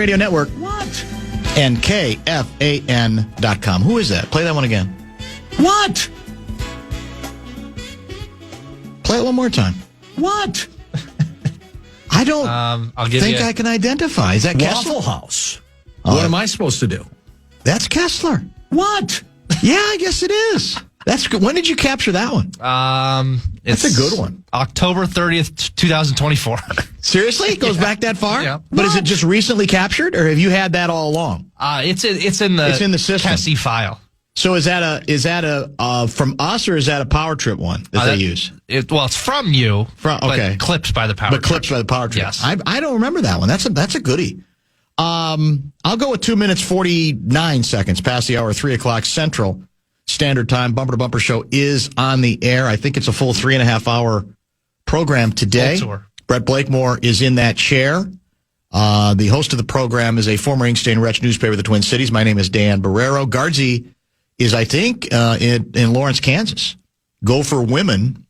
Radio Network. What? And KFAN.com. Who is that? Play that one again. What? Play it one more time. What? I don't think I can identify. Is that Kessler? Waffle House. What am I supposed to do? That's Kessler. What? Yeah, I guess it is. That's good. When did you capture that one? It's a good one. October 30th, 2024. Seriously? It goes back that far? Yeah. But is it just recently captured, or have you had that all along? It's in the system. Tessie file. So is that a from us, or is that a Power Trip one that they use? It's from you. Okay. But clips by the Power Trip. But clips by the Power Trip. Yes. I don't remember that one. That's a goodie. I'll go with 2 minutes, 49 seconds past the hour, 3 o'clock Central Standard Time. Bumper to Bumper Show is on the air. I think it's a full 3.5 hour program today. Full tour. Brett Blakemore is in that chair. The host of the program is a former Inkster and Wretch newspaper of the Twin Cities. My name is Dan Barreiro. Guardsy is, I think, in Lawrence, Kansas. Gopher women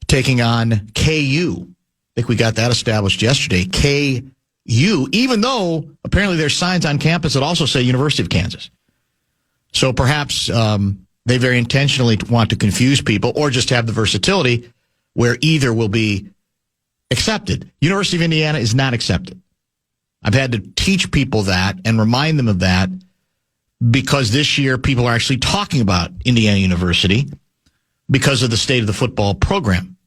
taking on KU. I think we got that established yesterday. KU, even though apparently there's signs on campus that also say University of Kansas. So perhaps they very intentionally want to confuse people, or just have the versatility where either will be accepted. University of Indiana is not accepted. I've had to teach people that and remind them of that, because this year people are actually talking about Indiana University because of the state of the football program.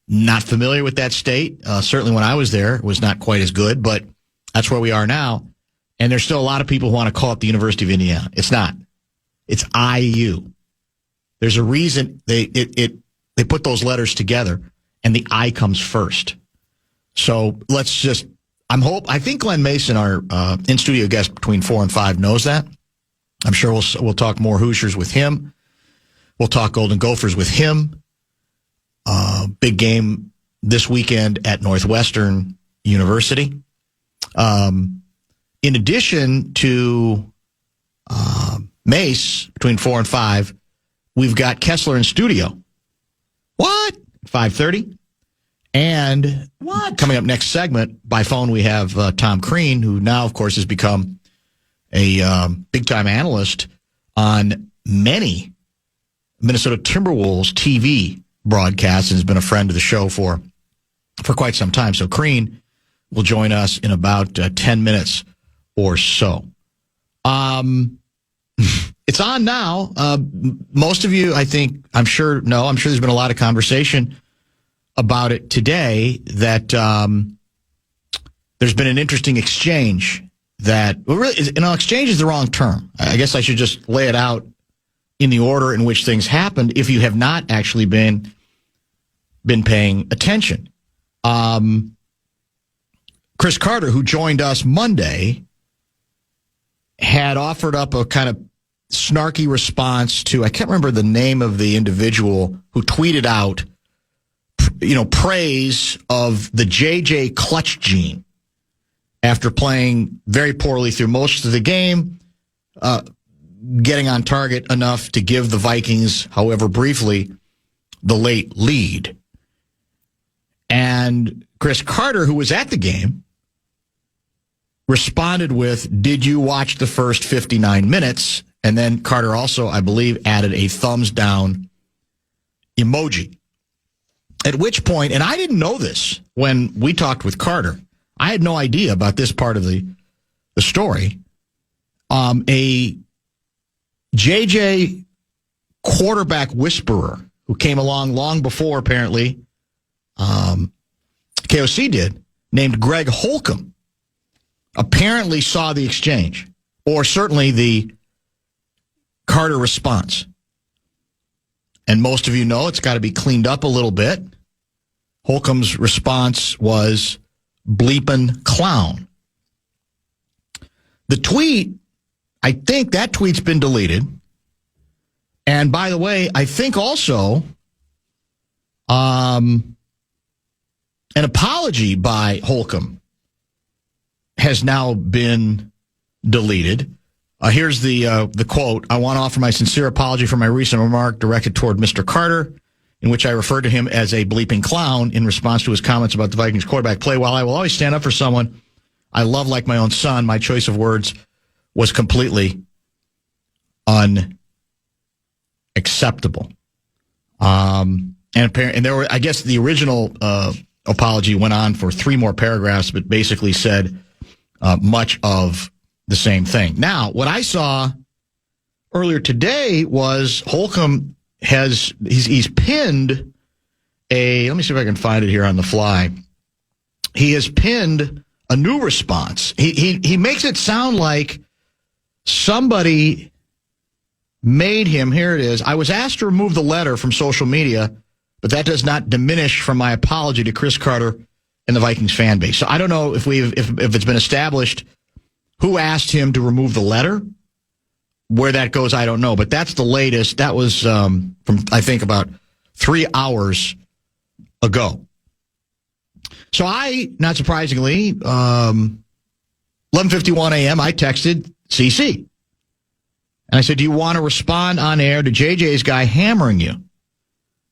Not familiar with that state. Certainly when I was there, it was not quite as good, but that's where we are now. And there's still a lot of people who want to call it the University of Indiana. It's not. It's IU. There's a reason they put those letters together, and the I comes first. So let's just, I think Glenn Mason, our in-studio guest between 4 and 5, knows that. I'm sure we'll talk more Hoosiers with him. We'll talk Golden Gophers with him. Big game this weekend at Northwestern University. In addition to Mace between 4 and 5, we've got Kessler in studio. What? 5:30. And coming up next segment, by phone, we have Tom Crean, who now, of course, has become a big-time analyst on many Minnesota Timberwolves TV broadcasts, and has been a friend of the show for quite some time. So Crean will join us in about 10 minutes or so. It's on now. Most of you, I'm sure there's been a lot of conversation about it today, that there's been an interesting exchange exchange is the wrong term. I guess I should just lay it out in the order in which things happened if you have not actually been paying attention. Chris Carter, who joined us Monday, had offered up a kind of snarky response to, I can't remember the name of the individual who tweeted out, praise of the JJ clutch gene after playing very poorly through most of the game, getting on target enough to give the Vikings, however briefly, the late lead. And Chris Carter, who was at the game, responded with, "Did you watch the first 59 minutes?" And then Carter also, I believe, added a thumbs down emoji. At which point, and I didn't know this when we talked with Carter, I had no idea about this part of the story. A JJ quarterback whisperer who came along long before, apparently, KOC did, named Greg Holcomb, apparently saw the exchange, or certainly the Carter response. And most of you know it's got to be cleaned up a little bit. Holcomb's response was bleepin' clown. The tweet, I think that tweet's been deleted. And by the way, I think also an apology by Holcomb has now been deleted. Here's the quote. "I want to offer my sincere apology for my recent remark directed toward Mr. Carter, in which I referred to him as a bleeping clown in response to his comments about the Vikings quarterback play. While I will always stand up for someone I love like my own son. My choice of words was completely unacceptable. And there were, I guess, the original apology went on for 3 more paragraphs, but basically said much of the same thing. Now, what I saw earlier today was Holcomb he's pinned let me see if I can find it here on the fly. He has pinned a new response. He makes it sound like somebody made him. Here it is. I was asked to remove the letter from social media, but that does not diminish from my apology to Chris Carter and the Vikings fan base. So I don't know if it's been established who asked him to remove the letter. Where that goes, I don't know. But that's the latest. That was from, I think, about 3 hours ago. So I, not surprisingly, 11:51 a.m., I texted CC. And I said, do you want to respond on air to JJ's guy hammering you?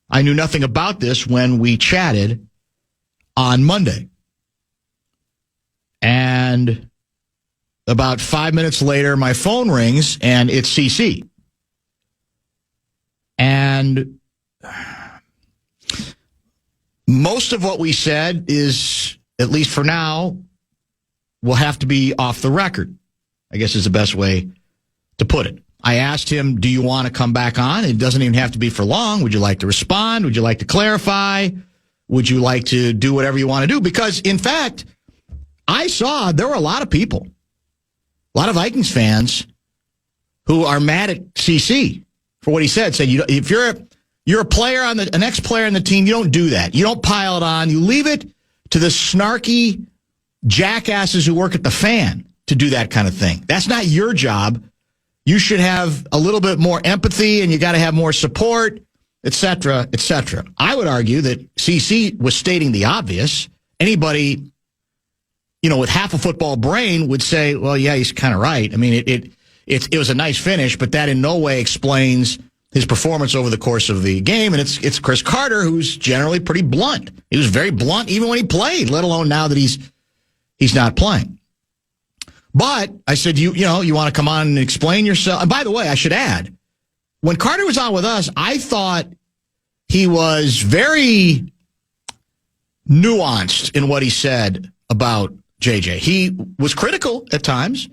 I knew nothing about this when we chatted on Monday. And about 5 minutes later, my phone rings, and it's CC. And most of what we said is, at least for now, will have to be off the record, I guess is the best way to put it. I asked him, do you want to come back on? It doesn't even have to be for long. Would you like to respond? Would you like to clarify? Would you like to do whatever you want to do? Because, in fact, I saw there were a lot of people, a lot of Vikings fans who are mad at CC for what he said. Said, if you're a player an ex-player on the team, you don't do that. You don't pile it on. You leave it to the snarky jackasses who work at the Fan to do that kind of thing. That's not your job. You should have a little bit more empathy, and you got to have more support, et cetera, et cetera. I would argue that CC was stating the obvious. Anybody, with half a football brain would say, well, yeah, he's kind of right. I mean, it was a nice finish, but that in no way explains his performance over the course of the game. And it's Chris Carter, who's generally pretty blunt. He was very blunt even when he played, let alone now that he's not playing. But I said, you want to come on and explain yourself? And by the way, I should add, when Carter was on with us, I thought he was very nuanced in what he said about JJ. He was critical at times.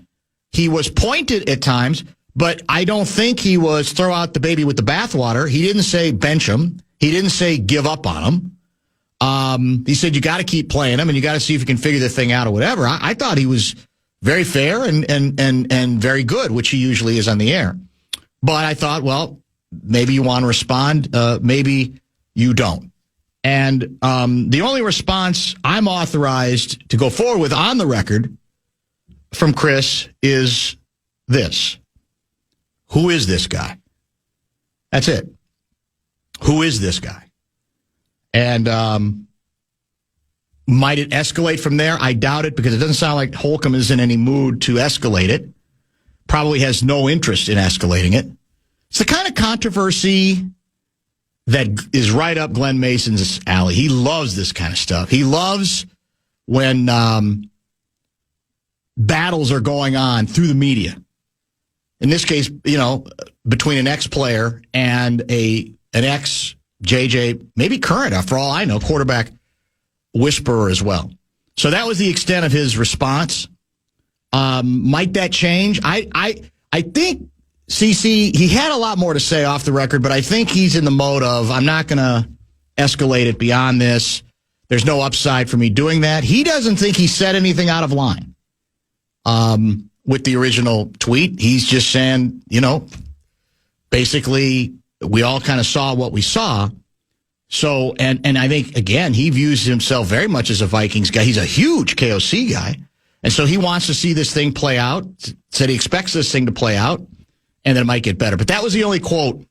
He was pointed at times, but I don't think he was throw out the baby with the bathwater. He didn't say bench him. He didn't say give up on him. He said you got to keep playing him and you got to see if you can figure the thing out or whatever. I thought he was very fair and very good, which he usually is on the air. But I thought, well, maybe you want to respond, maybe you don't. And the only response I'm authorized to go forward with on the record from Chris is this. Who is this guy? That's it. Who is this guy? And might it escalate from there? I doubt it, because it doesn't sound like Holcomb is in any mood to escalate it. Probably has no interest in escalating it. It's the kind of controversy that is right up Glenn Mason's alley. He loves this kind of stuff. He loves when battles are going on through the media. In this case, between an ex-player and an ex-JJ, maybe current, for all I know, quarterback whisperer as well. So that was the extent of his response. Might that change? I think CC, he had a lot more to say off the record, but I think he's in the mode of, I'm not going to escalate it beyond this. There's no upside for me doing that. He doesn't think he said anything out of line with the original tweet. He's just saying, basically, we all kind of saw what we saw. So, and I think, again, he views himself very much as a Vikings guy. He's a huge KOC guy. And so he wants to see this thing play out, said he expects this thing to play out, and then it might get better. But that was the only quote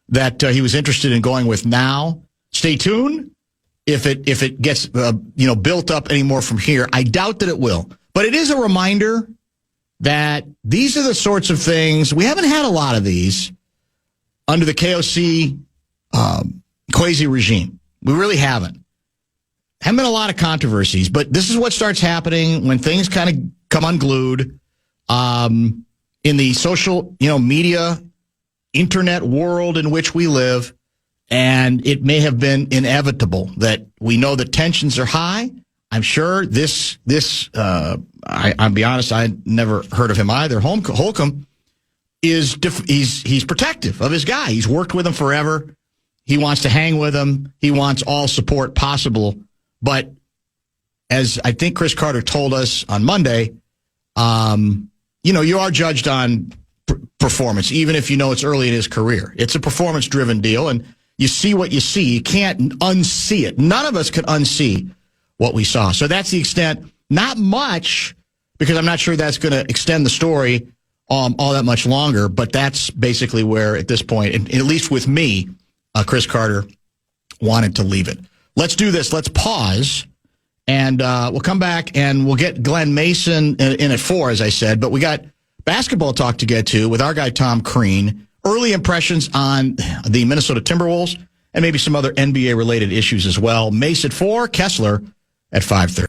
that he was interested in going with now. Stay tuned if it gets built up anymore from here. I doubt that it will. But it is a reminder that these are the sorts of things, we haven't had a lot of these under the KOC Kwesi regime. We really haven't. haven't been a lot of controversies, but this is what starts happening when things kind of come unglued in the social, media, internet world in which we live. And it may have been inevitable that we know that tensions are high. I'm sure I'll be honest, I never heard of him either. Holcomb he's protective of his guy. He's worked with him forever. He wants to hang with him. He wants all support possible. But as I think Chris Carter told us on Monday, you are judged on performance, even if you know it's early in his career. It's a performance-driven deal, and you see what you see. You can't unsee it. None of us could unsee what we saw. So that's the extent. Not much, because I'm not sure that's going to extend the story all that much longer, but that's basically where, at this point, at least with me, Chris Carter wanted to leave it. Let's do this. Let's pause, and we'll come back, and we'll get Glenn Mason in at 4, as I said, but we got basketball talk to get to with our guy Tom Crean, early impressions on the Minnesota Timberwolves, and maybe some other NBA-related issues as well. Mace at 4, Kessler at 5:30.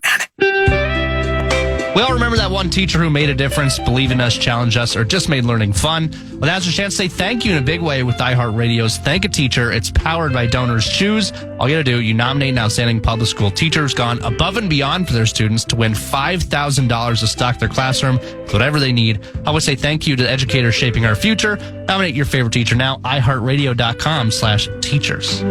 We all remember that one teacher who made a difference, believed in us, challenged us, or just made learning fun. Well, now's your chance to say thank you in a big way with iHeartRadio's Thank a Teacher. It's powered by Donors Choose. All you got to do, you nominate an outstanding public school teacher who's gone above and beyond for their students to win $5,000 to stock their classroom with whatever they need. I would say thank you to educators shaping our future. Nominate your favorite teacher now, iHeartRadio.com/teachers.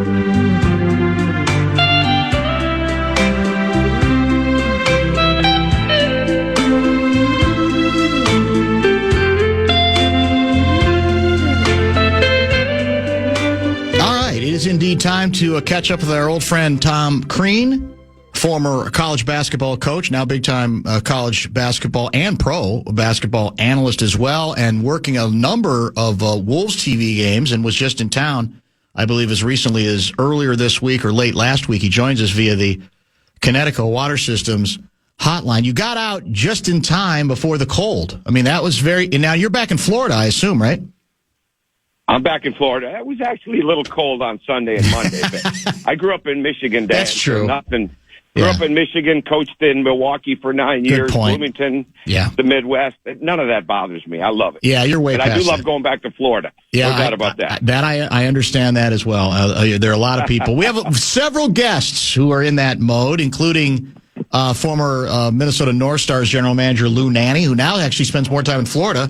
Indeed, time to catch up with our old friend Tom Crean, former college basketball coach, now big-time college basketball and pro basketball analyst as well, and working a number of Wolves TV games, and was just in town, I believe, as recently as earlier this week or late last week. He joins us via the Connecticut Water Systems hotline. You got out just in time before the cold. I mean, that was and now you're back in Florida, I assume, right? I'm back in Florida. It was actually a little cold on Sunday and Monday. But I grew up in Michigan, Dan. That's true. Grew up in Michigan, coached in Milwaukee for 9 years, Bloomington, the Midwest. None of that bothers me. I love it. Yeah, you're way past I do love going back to Florida. Yeah, no doubt about that. I understand that as well. There are a lot of people. We have several guests who are in that mode, including former Minnesota North Stars general manager Lou Nanne, who now actually spends more time in Florida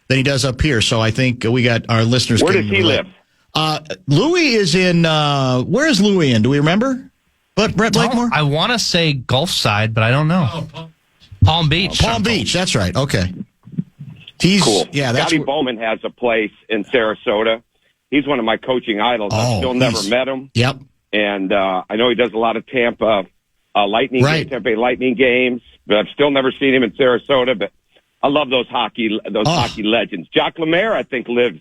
than he does up here. So I think we got our listeners. Where does he live? Louis is in, where is Louis in? Do we remember? But Brett Blakemore? I want to say Gulf Side, but I don't know. Palm Beach. Palm Beach, that's right. Okay. He's cool. Yeah, that's Scotty Bowman has a place in Sarasota. He's one of my coaching idols. I've still never met him. Yep. And I know he does a lot of Tampa Lightning games, Tampa Bay Lightning games, but I've still never seen him in Sarasota. But I love those hockey legends. Jacques Lemaire, I think, lives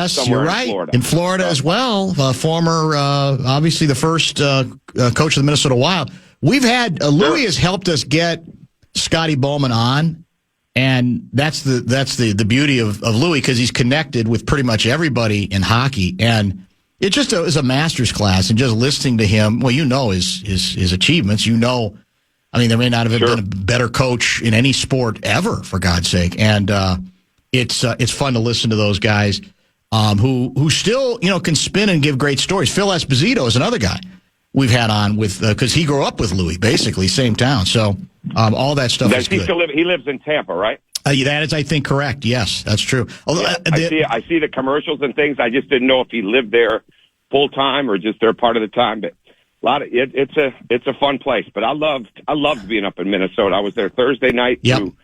somewhere you're right. in Florida. In Florida as well. Former, obviously the first coach of the Minnesota Wild. We've had Louis has helped us get Scotty Bowman on, and that's the beauty of Louis, because he's connected with pretty much everybody in hockey, and it just is a master's class. And just listening to him, well, his achievements, I mean, there may not have been a better coach in any sport ever, for God's sake. And it's fun to listen to those guys who still can spin and give great stories. Phil Esposito is another guy we've had on with because he grew up with Louis, basically same town. So all that stuff is good. He lives in Tampa, right? That is, I think, correct. Yes, that's true. I see the commercials and things. I just didn't know if he lived there full time or just there part of the time, but. It's a fun place, but I loved being up in Minnesota. I was there Thursday night through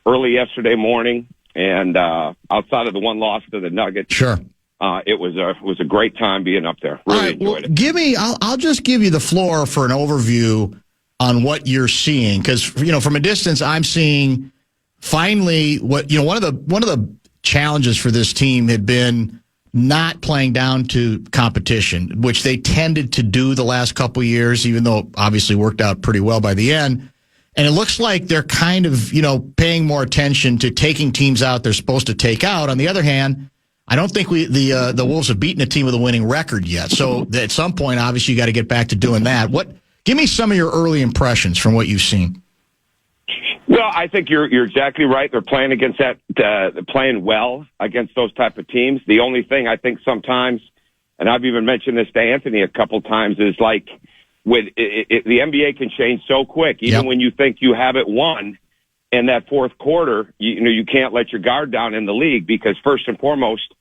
early yesterday morning, and outside of the one loss to the Nuggets, it was a great time being up there. Really enjoyed it. I'll just give you the floor for an overview on what you're seeing, because from a distance I'm seeing finally what one of the challenges for this team had been not playing down to competition, which they tended to do the last couple of years, even though it obviously worked out pretty well by the end. And it looks like they're kind of, paying more attention to taking teams out they're supposed to take out. On the other hand, I don't think the Wolves have beaten a team with a winning record yet. So at some point, obviously, you got to get back to doing that. Give me some of your early impressions from what you've seen. Well, I think you're exactly right. They're playing against playing well against those type of teams. The only thing I think sometimes, and I've even mentioned this to Anthony a couple times, is like the NBA can change so quick. Even when you think you have it won in that fourth quarter, you can't let your guard down in the league, because first and foremost,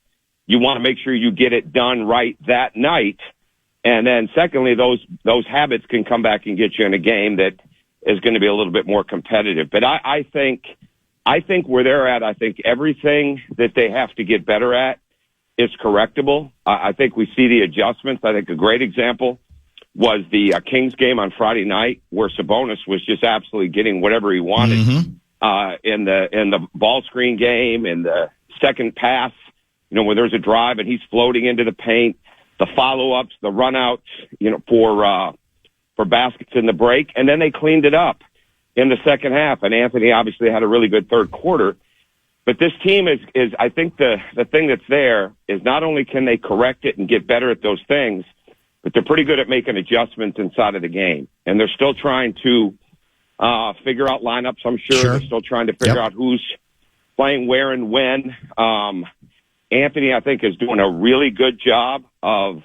you want to make sure you get it done right that night. And then secondly, those habits can come back and get you in a game that is going to be a little bit more competitive. But I think where they're at, I think everything that they have to get better at is correctable. I think we see the adjustments. I think a great example was the Kings game on Friday night, where Sabonis was just absolutely getting whatever he wanted in the ball screen game, in the second pass, where there's a drive and he's floating into the paint, the follow-ups, the run-outs, for baskets in the break, and then they cleaned it up in the second half. And Anthony obviously had a really good third quarter. But this team is I think the thing that's there is not only can they correct it and get better at those things, but they're pretty good at making adjustments inside of the game. And they're still trying to figure out lineups, I'm sure. They're still trying to figure out who's playing where and when. Anthony, I think, is doing a really good job of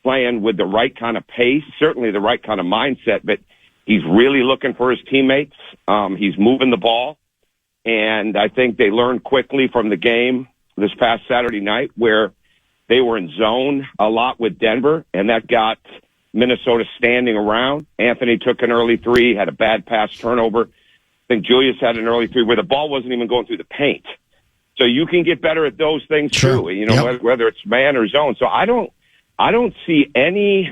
playing with the right kind of pace, certainly the right kind of mindset, but he's really looking for his teammates. He's moving the ball, and I think they learned quickly from the game this past Saturday night, where they were in zone a lot with Denver, and that got Minnesota standing around. Anthony took an early three, had a bad pass turnover. I think Julius had an early three where the ball wasn't even going through the paint. So you can get better at those things too, whether it's man or zone. So I don't see any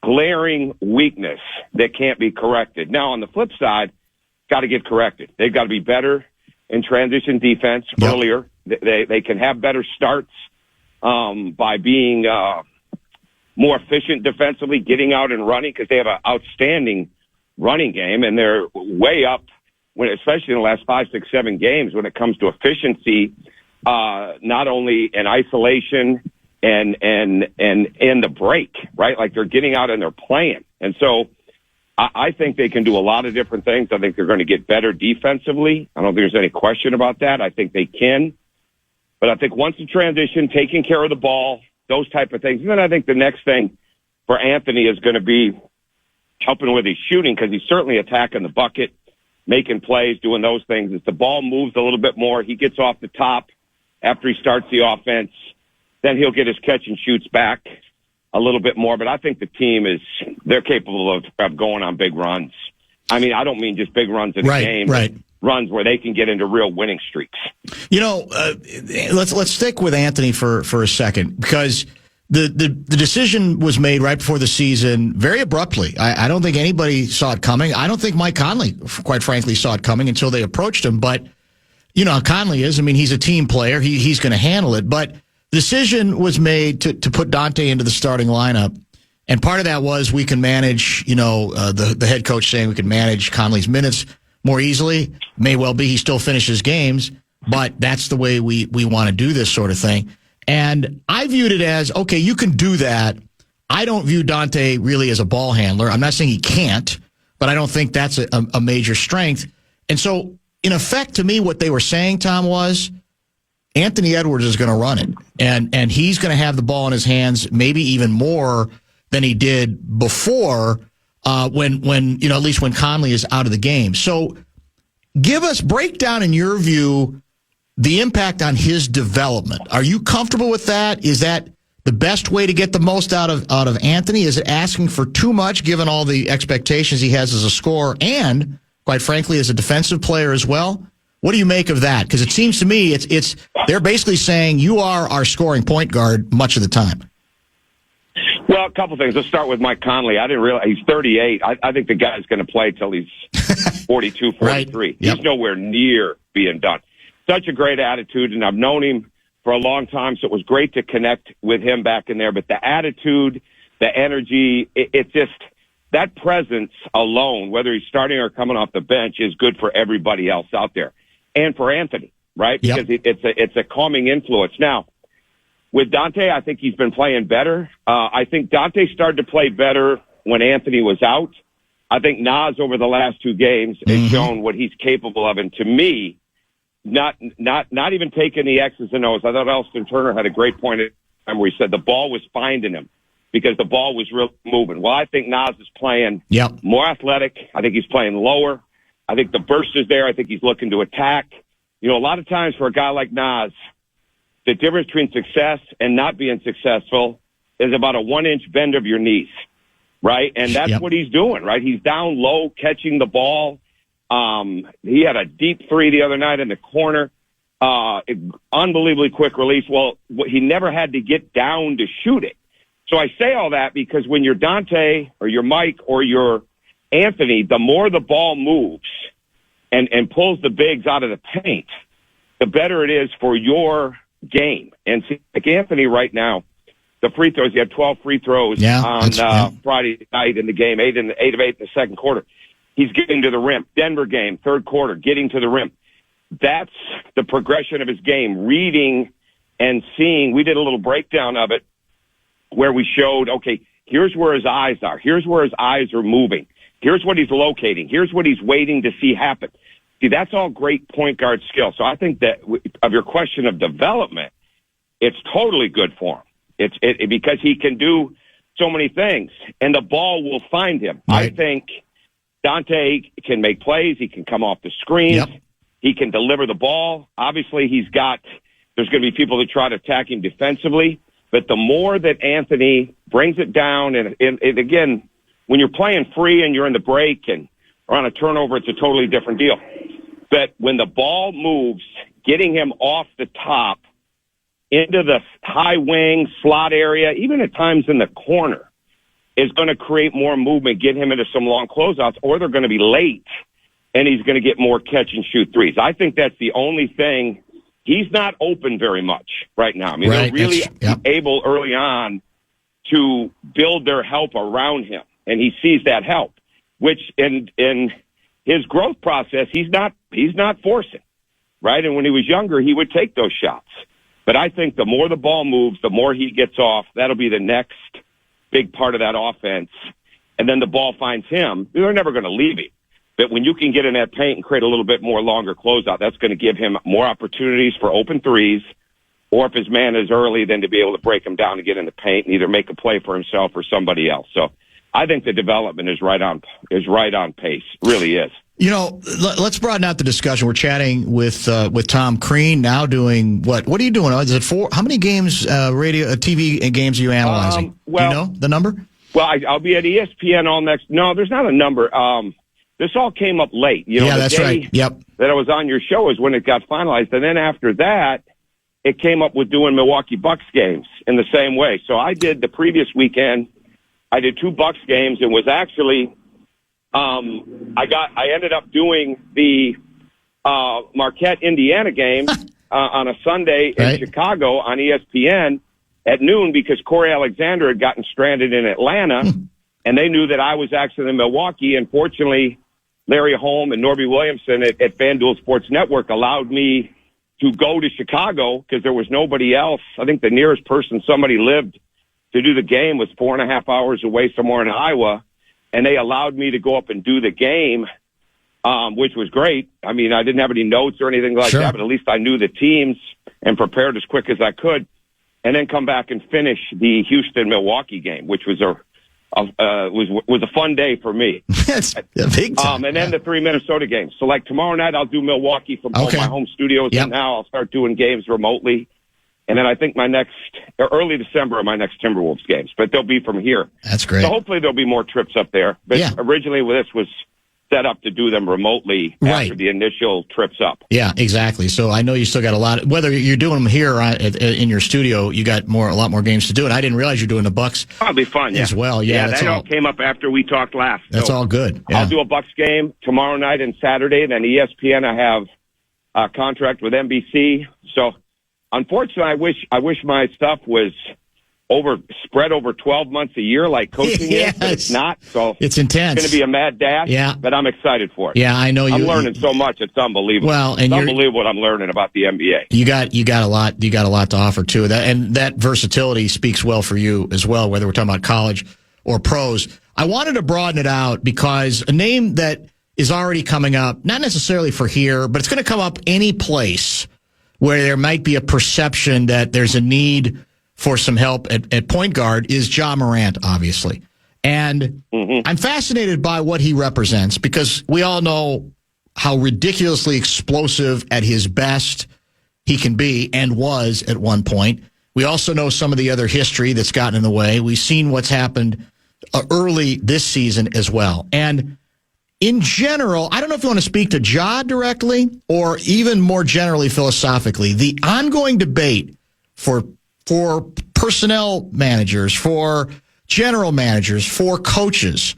glaring weakness that can't be corrected. Now, on the flip side, got to get corrected. They've got to be better in transition defense earlier. They can have better starts by being more efficient defensively, getting out and running, because they have an outstanding running game, and they're way up, especially in the last 5, 6, 7 games when it comes to efficiency, not only in isolation and in the break, right? Like they're getting out and they're playing. And so I think they can do a lot of different things. I think they're going to get better defensively. I don't think there's any question about that. I think they can. But I think once the transition, taking care of the ball, those type of things. And then I think the next thing for Anthony is going to be helping with his shooting, because he's certainly attacking the bucket, making plays, doing those things. As the ball moves a little bit more, he gets off the top after he starts the offense, then he'll get his catch and shoots back a little bit more. But I think the team they're capable of going on big runs. I mean, I don't mean just big runs in a game, but runs where they can get into real winning streaks. Let's stick with Anthony for a second, because the decision was made right before the season, very abruptly. I don't think anybody saw it coming. I don't think Mike Conley, quite frankly, saw it coming until they approached him. But you know how Conley is. I mean, he's a team player. He's going to handle it. But the decision was made to put Dante into the starting lineup. And part of that was we can manage, the head coach saying we can manage Conley's minutes more easily. May well be he still finishes games, but that's the way we want to do this sort of thing. And I viewed it as, okay, you can do that. I don't view Dante really as a ball handler. I'm not saying he can't, but I don't think that's a major strength. And so, in effect, to me, what they were saying, Tom, was Anthony Edwards is going to run it. And he's going to have the ball in his hands maybe even more than he did before when at least when Conley is out of the game. So break down in your view the impact on his development. Are you comfortable with that? Is that the best way to get the most out of Anthony? Is it asking for too much given all the expectations he has as a scorer and, quite frankly, as a defensive player as well? What do you make of that? Because it seems to me they're basically saying you are our scoring point guard much of the time. Well, a couple things. Let's start with Mike Conley. I didn't realize he's 38. I think the guy's going to play till he's 42, 43. Right. Yep. He's nowhere near being done. Such a great attitude, and I've known him for a long time, so it was great to connect with him back in there. But the attitude, the energy, it's just that presence alone, whether he's starting or coming off the bench, is good for everybody else out there. And for Anthony, right? Because it's a calming influence. Now, with Dante, I think he's been playing better. I think Dante started to play better when Anthony was out. I think Nas over the last 2 games has shown what he's capable of. And to me, not even taking the X's and O's. I thought Elston Turner had a great point at the time where he said the ball was finding him because the ball was really moving. Well, I think Nas is playing more athletic. I think he's playing lower. I think the burst is there. I think he's looking to attack. You know, a lot of times for a guy like Nas, the difference between success and not being successful is about a 1-inch bend of your knees, right? And that's what he's doing, right? He's down low, catching the ball. He had a deep 3 the other night in the corner. Unbelievably quick release. Well, he never had to get down to shoot it. So I say all that because when you're Dante or you're Mike or you're Anthony, the more the ball moves and pulls the bigs out of the paint, the better it is for your game. And see, like Anthony right now, the free throws, he had 12 free throws on Friday night in the game, 8 of 8 in the second quarter. He's getting to the rim. Denver game, third quarter, getting to the rim. That's the progression of his game, reading and seeing. We did a little breakdown of it where we showed, okay, here's where his eyes are. Here's where his eyes are moving. Here's what he's locating. Here's what he's waiting to see happen. See, that's all great point guard skill. So I think that of your question of development, it's totally good for him. It's because he can do so many things, and the ball will find him. Right. I think Dante can make plays. He can come off the screens. Yep. He can deliver the ball. Obviously, there's going to be people that try to attack him defensively, but the more that Anthony brings it down, and again, when you're playing free and you're in the break and or on a turnover, it's a totally different deal. But when the ball moves, getting him off the top into the high wing slot area, even at times in the corner, is going to create more movement, get him into some long closeouts, or they're going to be late, and he's going to get more catch-and-shoot threes. I think that's the only thing. He's not open very much right now. I mean, they're really able early on to build their help around him, and he sees that help, which in his growth process, he's not forcing, right? And when he was younger, he would take those shots. But I think the more the ball moves, the more he gets off. That'll be the next big part of that offense. And then the ball finds him. They're never going to leave him. But when you can get in that paint and create a little bit more longer closeout, that's going to give him more opportunities for open threes, or if his man is early, then to be able to break him down and get in the paint and either make a play for himself or somebody else. So I think the development is right on pace. It really is. You know, let's broaden out the discussion. We're chatting with Tom Crean, now doing what? What are you doing? Is it 4? How many games, TV games are you analyzing? Do you know the number? Well, I'll be at ESPN all next. No, there's not a number. This all came up late. You know, yeah, that's right. Yep. That I was on your show is when it got finalized, and then after that, it came up with doing Milwaukee Bucks games in the same way. So I did the previous weekend. I did 2 Bucks games and was actually. I ended up doing the Marquette, Indiana game on a Sunday in Chicago on ESPN at noon because Corey Alexander had gotten stranded in Atlanta, and they knew that I was actually in Milwaukee. And fortunately, Larry Holm and Norby Williamson at FanDuel Sports Network allowed me to go to Chicago because there was nobody else. I think the nearest person somebody lived to do the game was 4.5 hours away somewhere in Iowa. And they allowed me to go up and do the game, which was great. I mean, I didn't have any notes or anything like that, but at least I knew the teams and prepared as quick as I could, and then come back and finish the Houston-Milwaukee game, which was a fun day for me. That's a big time. And then the 3 Minnesota games. So, like tomorrow night, I'll do Milwaukee from home, my home studios, and now I'll start doing games remotely. And then I think early December are my next Timberwolves games, but they'll be from here. That's great. So hopefully there'll be more trips up there. But originally this was set up to do them remotely after the initial trips up. Yeah, exactly. So I know you still got a lot. Whether you're doing them here or in your studio, you got a lot more games to do. And I didn't realize you're doing the Bucks. That'll be fun, as well. Yeah, that all came up after we talked last. That's all good. Yeah. I'll do a Bucks game tomorrow night and Saturday. And then ESPN, I have a contract with NBC. So. Unfortunately, I wish my stuff was spread over 12 months a year like coaching is, but it's not. So it's intense. It's going to be a mad dash. Yeah, but I'm excited for it. Yeah, I know I'm learning so much. It's unbelievable. Well, it's unbelievable what I'm learning about the NBA. You got a lot. You got a lot to offer too. That versatility speaks well for you as well. Whether we're talking about college or pros. I wanted to broaden it out because a name that is already coming up, not necessarily for here, but it's going to come up any place where there might be a perception that there's a need for some help at point guard is Ja Morant, obviously. And I'm fascinated by what he represents because we all know how ridiculously explosive at his best he can be and was at one point. We also know some of the other history that's gotten in the way. We've seen what's happened early this season as well. And in general, I don't know if you want to speak to Ja directly or even more generally philosophically, the ongoing debate for personnel managers, for general managers, for coaches,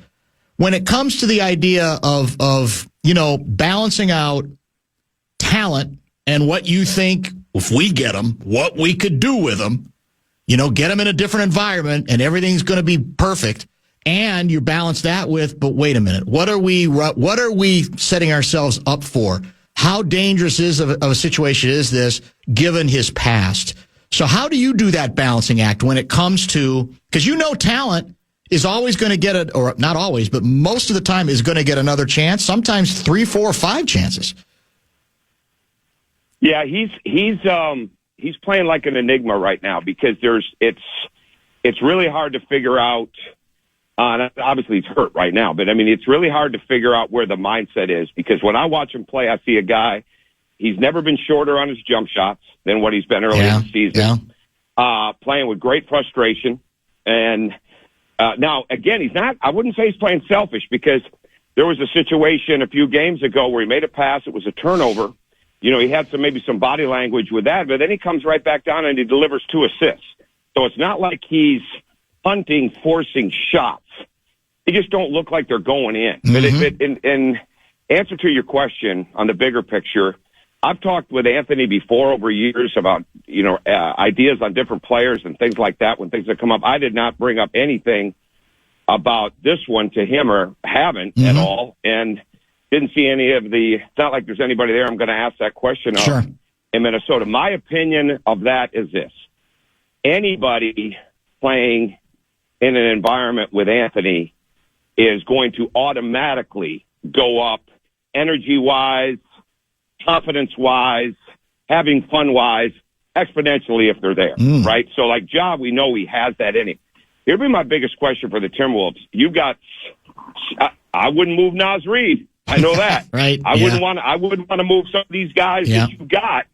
when it comes to the idea of balancing out talent and what you think, if we get them, what we could do with them, get them in a different environment and everything's going to be perfect. And you balance that with, but wait a minute, what are we setting ourselves up for? How dangerous of a situation is this given his past? So how do you do that balancing act when it comes to, because talent is always going to get or not always, but most of the time is going to get another chance, sometimes 3, 4, 5 chances. Yeah, he's playing like an enigma right now because it's really hard to figure out. Obviously, he's hurt right now, but it's really hard to figure out where the mindset is because when I watch him play, I see a guy. He's never been shorter on his jump shots than what he's been earlier in the season. Yeah. Playing with great frustration, and now again, he's not. I wouldn't say he's playing selfish because there was a situation a few games ago where he made a pass. It was a turnover. He had maybe some body language with that, but then he comes right back down and he delivers 2 assists. So it's not like he's hunting, forcing shots. They just don't look like they're going in. But in answer to your question on the bigger picture, I've talked with Anthony before over years about, ideas on different players and things like that when things have come up. I did not bring up anything about this one to him or haven't at all. And didn't see any of it's not like there's anybody there I'm going to ask that question of in Minnesota. My opinion of that is this. Anybody playing in an environment with Anthony is going to automatically go up energy-wise, confidence-wise, having fun-wise, exponentially if they're there, right? So like Ja, we know he has that in him. Here'd be my biggest question for the Timberwolves. I wouldn't move Naz Reid. I know that. Right. I wouldn't want to move some of these guys that you've got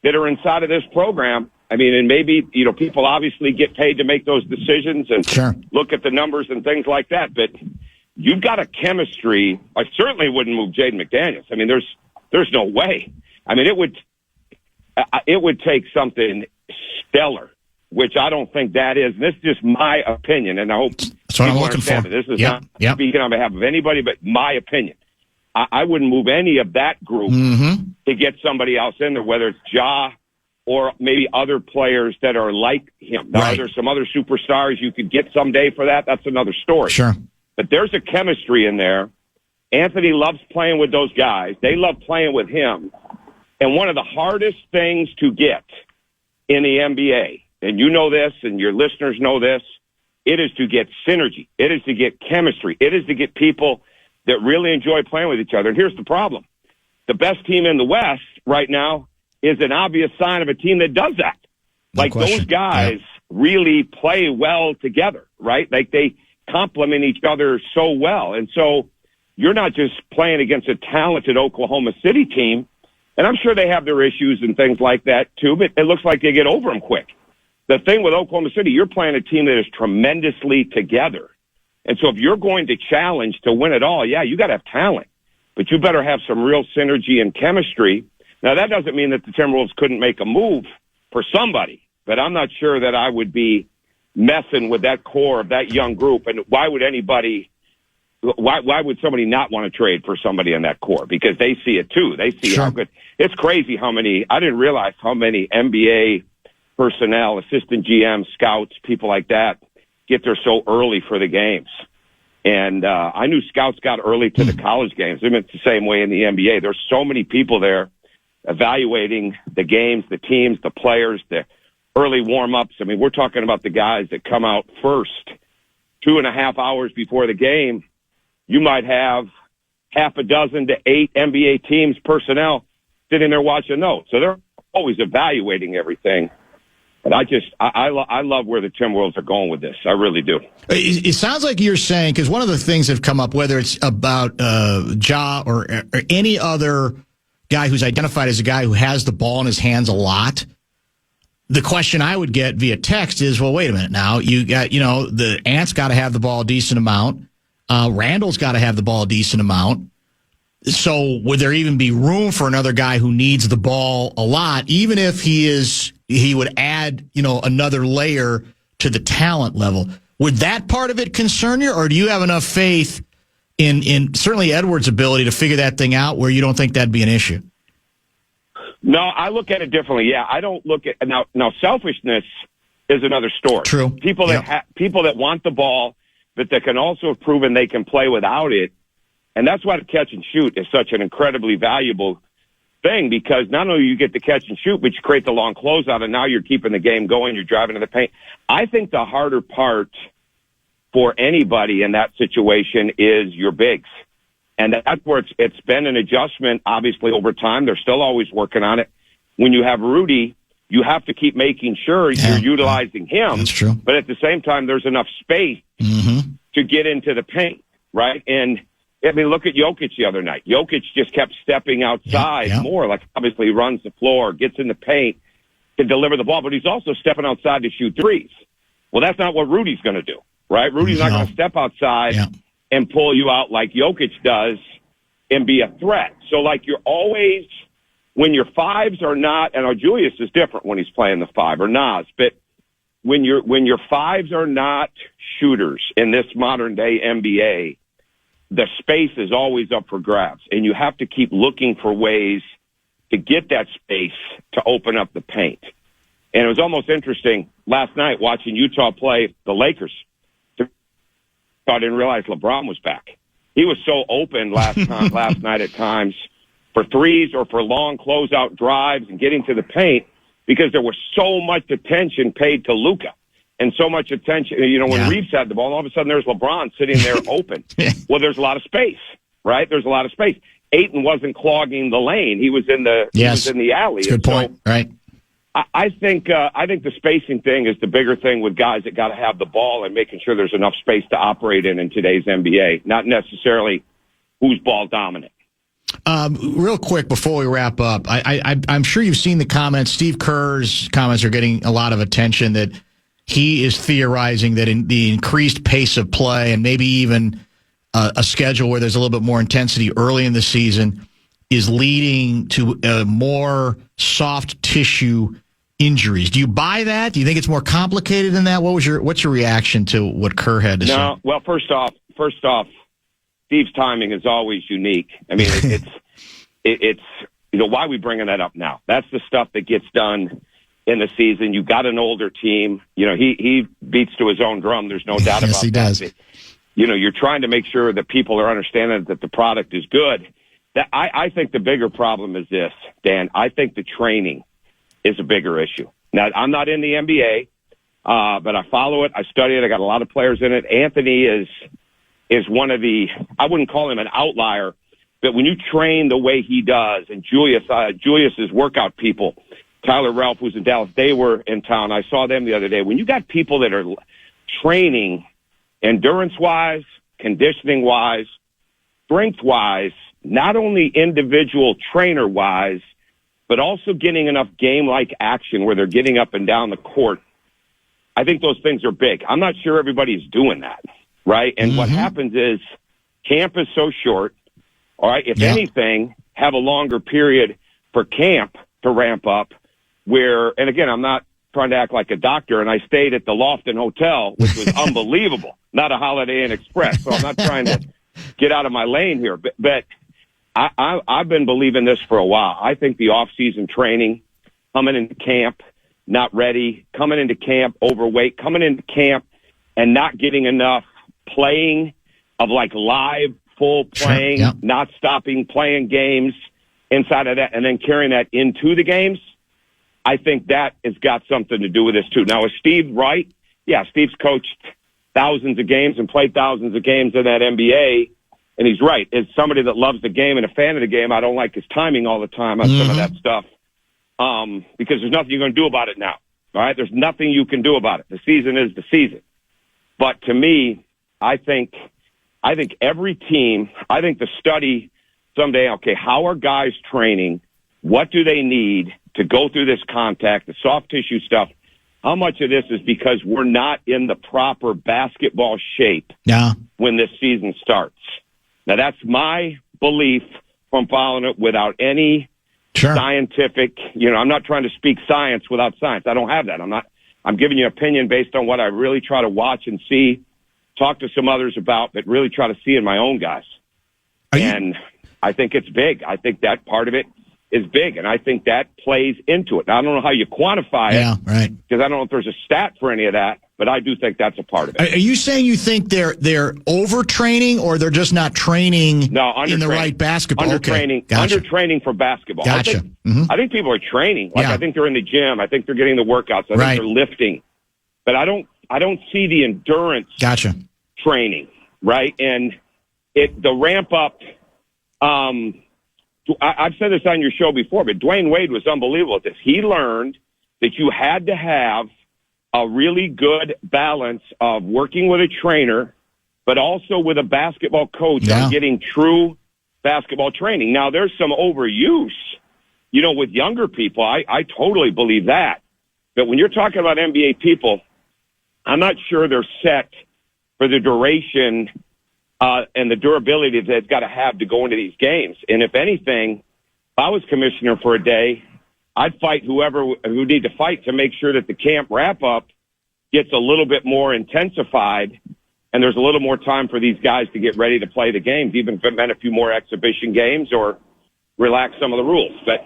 that are inside of this program. And maybe, people obviously get paid to make those decisions and look at the numbers and things like that. But you've got a chemistry. I certainly wouldn't move Jaden McDaniels. There's no way. It would take something stellar, which I don't think that is. And this is just my opinion, and I hope that's what I'm looking for. This is not speaking on behalf of anybody, but my opinion. I wouldn't move any of that group to get somebody else in there, whether it's Ja or maybe other players that are like him. Now, there's some other superstars you could get someday for that. That's another story. Sure. But there's a chemistry in there. Anthony loves playing with those guys. They love playing with him. And one of the hardest things to get in the NBA, and you know this and your listeners know this, it is to get synergy. It is to get chemistry. It is to get people that really enjoy playing with each other. And here's the problem. The best team in the West right now is an obvious sign of a team that does that. No like question. Those guys really play well together, right? Like they complement each other so well. And so you're not just playing against a talented Oklahoma City team, and I'm sure they have their issues and things like that too, but it looks like they get over them quick. The thing with Oklahoma City, you're playing a team that is tremendously together. And so if you're going to challenge to win it all, you got to have talent, but you better have some real synergy and chemistry. Now, that doesn't mean that the Timberwolves couldn't make a move for somebody, but I'm not sure that I would be messing with that core of that young group. And why would somebody not want to trade for somebody in that core? Because they see it too. They see how good. It's crazy I didn't realize how many NBA personnel, assistant GM, scouts, people like that get there so early for the games. And I knew scouts got early to the college games. It's the same way in the NBA. There's so many people there evaluating the games, the teams, the players, the early warm-ups. We're talking about the guys that come out first 2.5 hours before the game, you might have half a dozen to 8 NBA teams personnel sitting there watching those. So they're always evaluating everything. But I love where the Timberwolves are going with this. I really do. It sounds like you're saying, because one of the things that have come up, whether it's about Ja or any other guy who's identified as a guy who has the ball in his hands a lot, the question I would get via text is, well, wait a minute now. You got, the Ant's got to have the ball a decent amount. Randall's got to have the ball a decent amount. So would there even be room for another guy who needs the ball a lot, even if he would add, another layer to the talent level? Would that part of it concern you, or do you have enough faith in certainly Edwards' ability to figure that thing out where you don't think that'd be an issue? No, I look at it differently. Yeah, I don't look at now. Selfishness is another story. True. People that want the ball, but that can also have proven they can play without it. And that's why the catch and shoot is such an incredibly valuable thing, because not only you get the catch and shoot, but you create the long closeout, and now you're keeping the game going. You're driving to the paint. I think the harder part for anybody in that situation is your bigs. And that's where it's been an adjustment, obviously, over time. They're still always working on it. When you have Rudy, you have to keep making sure you're utilizing him. That's true. But at the same time, there's enough space to get into the paint, right? And I mean, look at Jokic the other night. Jokic just kept stepping outside more, like obviously runs the floor, gets in the paint, can deliver the ball, but he's also stepping outside to shoot threes. Well, that's not what Rudy's going to do, right? Rudy's not going to step outside and pull you out like Jokic does and be a threat. So, like, you're always, when your fives are not, and Julius is different when he's playing the five, or Nas, but when your fives are not shooters in this modern day NBA, the space is always up for grabs, and you have to keep looking for ways to get that space to open up the paint. And it was almost interesting last night watching Utah play the Lakers. I didn't realize LeBron was back. He was so open last night at times for threes or for long closeout drives and getting to the paint, because there was so much attention paid to Luka. And so much attention, when Reeves had the ball, all of a sudden there's LeBron sitting there open. Well, there's a lot of space, right? There's a lot of space. Ayton wasn't clogging the lane; he was in the alley. That's a good point, right? I think the spacing thing is the bigger thing with guys that got to have the ball and making sure there's enough space to operate in today's NBA, not necessarily who's ball dominant. Real quick before we wrap up, I'm sure you've seen the comments. Steve Kerr's comments are getting a lot of attention, that he is theorizing that in the increased pace of play and maybe even a schedule where there's a little bit more intensity early in the season is leading to more soft tissue injuries. Do you buy that? Do you think it's more complicated than that? What's your reaction to what Kerr had to say? No, well, first off, Steve's timing is always unique. I mean, it's why are we bringing that up now? That's the stuff that gets done in the season. You got an older team. He beats to his own drum. There's no doubt about that. Yes, he does. But, you're trying to make sure that people are understanding that the product is good. I think the bigger problem is this, Dan. I think the training is a bigger issue. Now, I'm not in the NBA, but I follow it. I study it. I got a lot of players in it. Anthony is one of the, I wouldn't call him an outlier, but when you train the way he does, and Julius's workout people, Tyler Ralph, who's in Dallas, they were in town. I saw them the other day. When you got people that are training endurance-wise, conditioning-wise, strength-wise, not only individual trainer-wise, but also getting enough game-like action where they're getting up and down the court, I think those things are big. I'm not sure everybody's doing that, right? And what happens is camp is so short, all right? If anything, have a longer period for camp to ramp up where, and again, I'm not trying to act like a doctor, and I stayed at the Lofton Hotel, which was unbelievable, not a Holiday Inn Express, so I'm not trying to get out of my lane here. But I've been believing this for a while. I think the off-season training, coming into camp, not ready, coming into camp, overweight, coming into camp and not getting enough playing of like live, full playing, not stopping playing games inside of that, and then carrying that into the games. I think that has got something to do with this too. Now, is Steve right? Yeah, Steve's coached thousands of games and played thousands of games in that NBA. And he's right. As somebody that loves the game and a fan of the game, I don't like his timing all the time on some of that stuff because there's nothing you're going to do about it now. All right? There's nothing you can do about it. The season is the season. But to me, I think every team, I think the study someday, okay, how are guys training? What do they need to go through this contact, the soft tissue stuff? How much of this is because we're not in the proper basketball shape when this season starts? Now, that's my belief from following it without any scientific, I'm not trying to speak science without science. I don't have that. I'm giving you an opinion based on what I really try to watch and see, talk to some others about, but really try to see in my own guys. And I think it's big. I think that part of it is big, and I think that plays into it. Now, I don't know how you quantify it, because I don't know if there's a stat for any of that, but I do think that's a part of it. Are you saying you think they're overtraining, or they're just not training in the right basketball? Undertraining, undertraining for basketball. Gotcha. I think people are training. I think they're in the gym. I think they're getting the workouts. I think they're lifting, but I don't see the endurance training, right? And the ramp up. I've said this on your show before, but Dwayne Wade was unbelievable at this. He learned that you had to have a really good balance of working with a trainer, but also with a basketball coach on getting true basketball training. Now, there's some overuse, with younger people. I totally believe that. But when you're talking about NBA people, I'm not sure they're set for the duration and the durability that they've got to have to go into these games. And if anything, if I was commissioner for a day, I'd fight who need to fight to make sure that the camp wrap-up gets a little bit more intensified and there's a little more time for these guys to get ready to play the games, even if it meant a few more exhibition games or relax some of the rules. But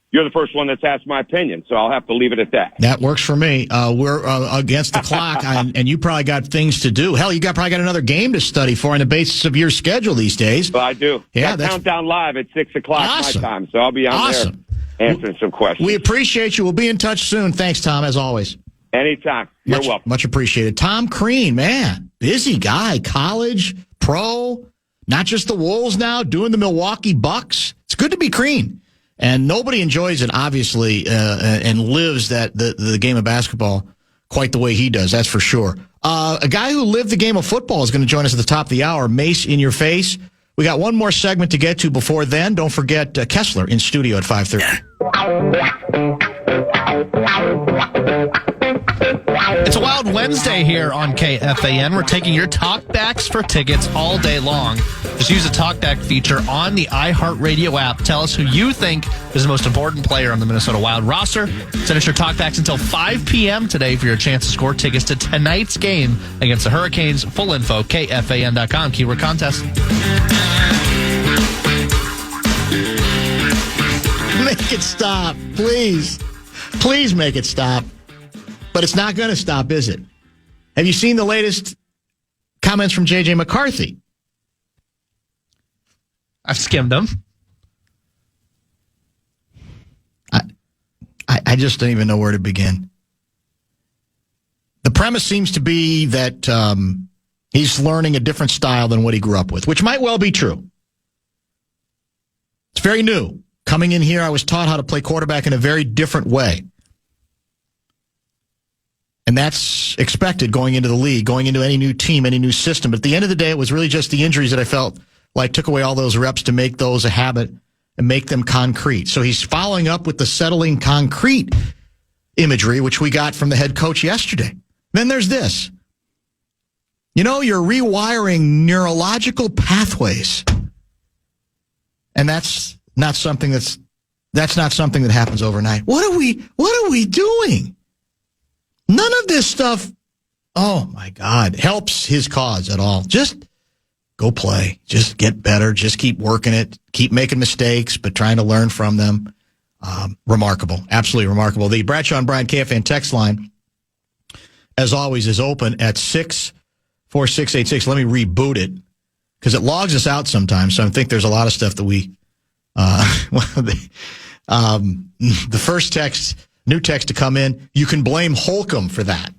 you're the first one that's asked my opinion, so I'll have to leave it at that. That works for me. We're against the clock, and you probably got things to do. Hell, you probably got another game to study for on the basis of your schedule these days. Well, I do. Yeah, that's Countdown Live at 6 o'clock my time, so I'll be on there answering some questions. We appreciate you. We'll be in touch soon. Thanks, Tom, as always. Anytime. You're welcome. Much appreciated. Tom Crean, man, busy guy, college, pro, not just the Wolves now, doing the Milwaukee Bucks. It's good to be Crean. And nobody enjoys it, obviously, and lives the game of basketball quite the way he does, that's for sure. A guy who lived the game of football is going to join us at the top of the hour, Mace in Your Face. We got one more segment to get to before then. Don't forget Kessler in studio at 5:30. It's a Wild Wednesday here on KFAN. We're taking your talkbacks for tickets all day long. Just use the talkback feature on the iHeartRadio app. Tell us who you think is the most important player on the Minnesota Wild roster. Send us your talkbacks until 5 p.m. today for your chance to score tickets to tonight's game against the Hurricanes. Full info, KFAN.com. Keyword contest. Make it stop, please. Please make it stop. But it's not going to stop, is it? Have you seen the latest comments from J.J. McCarthy? I've skimmed them. I just don't even know where to begin. The premise seems to be that he's learning a different style than what he grew up with, which might well be true. It's very new. Coming in here, I was taught how to play quarterback in a very different way. And that's expected going into the league, going into any new team, any new system. But at the end of the day, it was really just the injuries that I felt like took away all those reps to make those a habit and make them concrete. So he's following up with the settling concrete imagery, which we got from the head coach yesterday. Then there's this. You're rewiring neurological pathways. And that's not something that happens overnight. What are we doing? None of this stuff, oh my God, helps his cause at all. Just go play. Just get better. Just keep working it. Keep making mistakes, but trying to learn from them. Remarkable. Absolutely remarkable. The Bradshaw and Bryan KFAN text line, as always, is open at 64686. Let me reboot it because it logs us out sometimes. So I think there's a lot of stuff that we, the first text, new text to come in, you can blame Holcomb for that.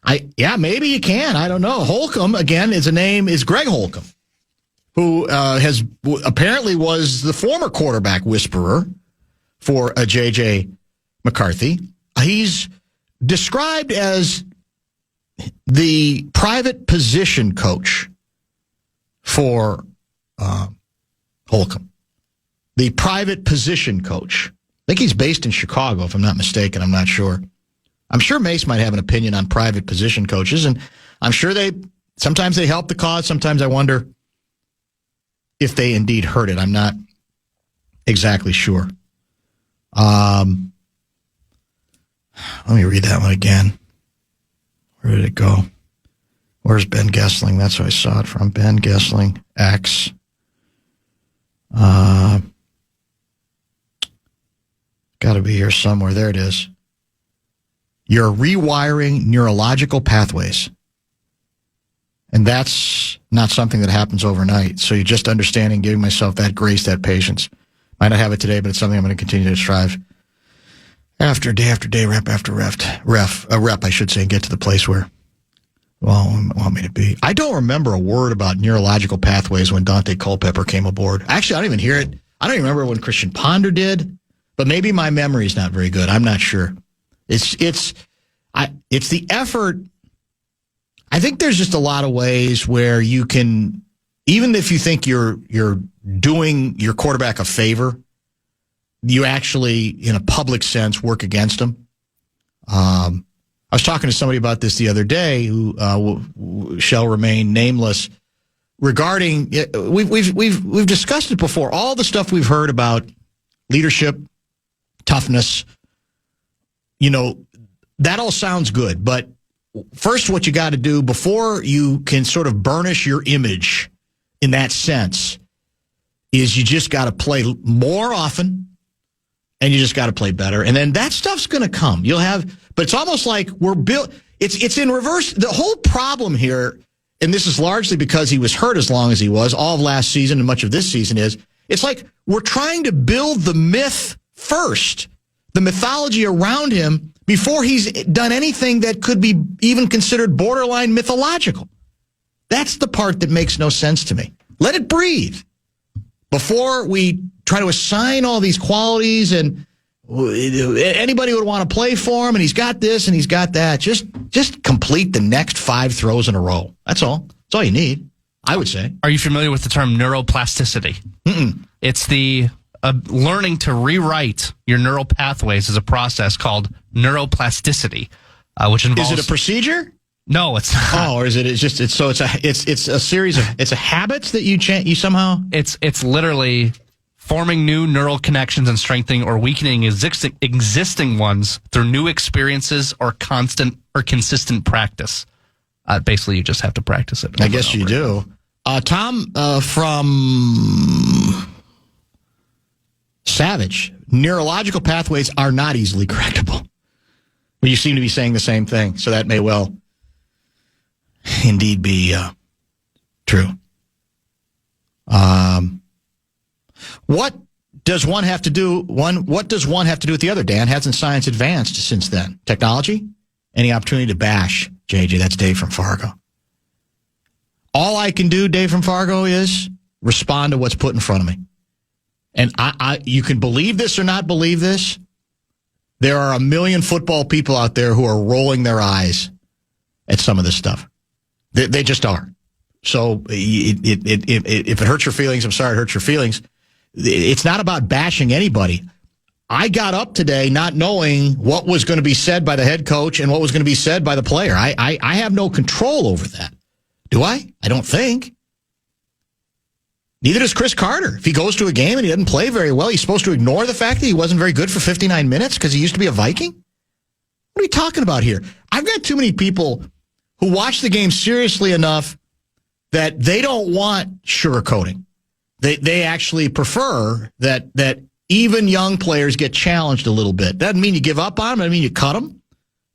Maybe you can. I don't know. Holcomb, again, is Greg Holcomb, who apparently was the former quarterback whisperer for J.J. McCarthy. He's described as the private position coach for Holcomb. The private position coach. I think he's based in Chicago, if I'm not mistaken. I'm not sure. I'm sure Mace might have an opinion on private position coaches, and I'm sure sometimes they help the cause. Sometimes I wonder if they indeed hurt it. I'm not exactly sure. Let me read that one again. Where did it go? Where's Ben Gessling? That's where I saw it from. Ben Gessling, X. Got to be here somewhere. There it is. You're rewiring neurological pathways. And that's not something that happens overnight. So you're just understanding, giving myself that grace, that patience. Might not have it today, but it's something I'm going to continue to strive after day, rep after rep, I should say, and get to the place where, want me to be. I don't remember a word about neurological pathways when Dante Culpepper came aboard. Actually, I don't even hear it. I don't even remember when Christian Ponder did, but maybe my memory's not very good. I'm not sure. It's the effort. I think there's just a lot of ways where you can, even if you think you're doing your quarterback a favor, you actually, in a public sense, work against them. I was talking to somebody about this the other day who shall remain nameless. Regarding, we've discussed it before. All the stuff we've heard about leadership, toughness, that all sounds good. But first, what you got to do before you can sort of burnish your image in that sense is you just got to play more often. And you just got to play better. And then that stuff's going to come. But it's almost like we're built. It's in reverse. The whole problem here, and this is largely because he was hurt as long as he was, all of last season and much of this season it's like we're trying to build the myth first, the mythology around him before he's done anything that could be even considered borderline mythological. That's the part that makes no sense to me. Let it breathe. Before we try to assign all these qualities and anybody would want to play for him and he's got this and he's got that, just complete the next 5 throws in a row. That's all. That's all you need, I would say. Are you familiar with the term neuroplasticity? Mm-mm. It's the learning to rewrite your neural pathways is a process called neuroplasticity, which involves... Is it a procedure? No, it's not. Oh, or is it? It's a series of habits that you somehow. It's literally forming new neural connections and strengthening or weakening existing ones through new experiences or consistent practice. Basically, you just have to practice it. I guess you do. Tom from Savage, neurological pathways are not easily correctable. Well, you seem to be saying the same thing, so that may well indeed be true. What does one have to do? What does one have to do with the other? Dan, hasn't science advanced since then? Technology? Any opportunity to bash JJ? That's Dave from Fargo. All I can do, Dave from Fargo, is respond to what's put in front of me. And you can believe this or not believe this. There are a million football people out there who are rolling their eyes at some of this stuff. They just are. So if it hurts your feelings, I'm sorry it hurts your feelings. It's not about bashing anybody. I got up today not knowing what was going to be said by the head coach and what was going to be said by the player. I have no control over that. Do I? I don't think. Neither does Chris Carter. If he goes to a game and he doesn't play very well, he's supposed to ignore the fact that he wasn't very good for 59 minutes because he used to be a Viking? What are we talking about here? I've got too many people who watch the game seriously enough that they don't want sugarcoating. They actually prefer that even young players get challenged a little bit. Doesn't mean you give up on them. Doesn't mean you cut them.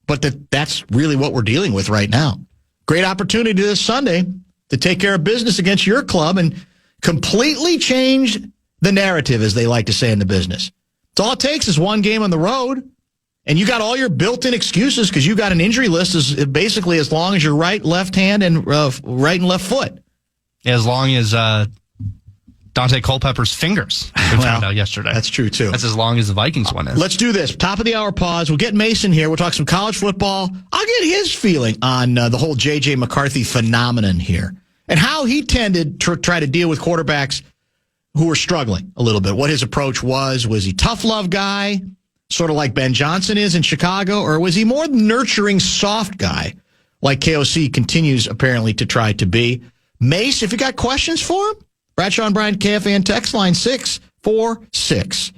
But that's really what we're dealing with right now. Great opportunity this Sunday to take care of business against your club and completely change the narrative, as they like to say in the business. It's all it takes is one game on the road. And you got all your built-in excuses because you got an injury list as basically as long as your right, left hand, and right and left foot. As long as Dante Culpepper's fingers. We found out yesterday. That's true, too. That's as long as the Vikings one is. Let's do this. Top of the hour pause. We'll get Mason here. We'll talk some college football. I'll get his feeling on the whole J.J. McCarthy phenomenon here and how he tended to try to deal with quarterbacks who were struggling a little bit. What his approach was. Was he tough love guy, sort of like Ben Johnson is in Chicago, or was he more nurturing, soft guy like KOC continues apparently to try to be? Mace, if you got questions for him, Bradshaw and Bryant KFAN text line 64686.